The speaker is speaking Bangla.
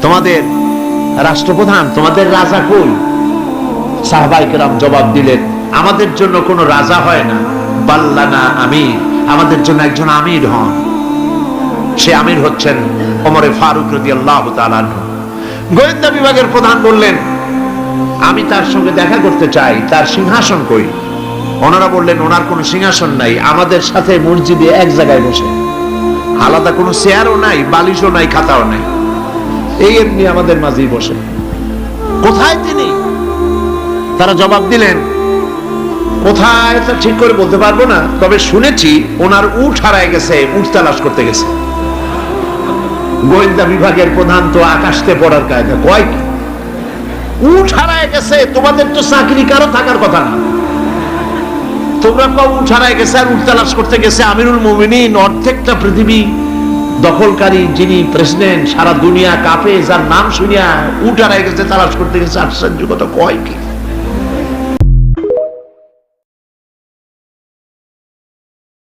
তোমাদের রাষ্ট্রপ্রধান, তোমাদের রাজা কই? সাহাবায়ে কেরাম জবাব দিলেন, আমাদের জন্য কোনো রাজা হয় না, বাল্লানা আমির, আমাদের জন্য একজন আমির হন। সে আমির হচ্ছেন ওমরে ফারুক রাদিয়াল্লাহু তাআলা আনহু। গোয়েন্দা বিভাগের প্রধান বললেন, আমি তার সঙ্গে দেখা করতে চাই, তার সিংহাসন কই? ওনারা বললেন, ওনার কোনো সিংহাসন নাই, আমাদের সাথে মসজিদে এক জায়গায় বসে, আলাদা কোনো চেয়ারও নাই, বালিশও নাই, খাতাও নাই, এই এমনি আমাদের মাঝেই বসে। কোথায় তিনি? তারা জবাব দিলেন, কোথায় তা ঠিক করে বলতে পারবো না, তবে শুনেছি ওনার উট হারায় গেছে, উট তালাশ করতে গেছে। গোয়েন্দা বিভাগের প্রধান তো আকাশতে পড়ার কায়দা, কয় কি উট হারায় গেছে? তোমাদের তো চাকরি কারো থাকার কথা না, তোমরা কও উট হারায় গেছে আর উট তালাশ করতে গেছে। আমিরুল মুমিনিন, অর্ধেকটা পৃথিবী দখলকারী যিনি প্রেসিডেন্ট, সারা দুনিয়া কাঁপে, যার নাম শুনিয়া উট হারায় গেছে, তালাশ করতে গেছে, আশ্চর্য কথা, কয় কি?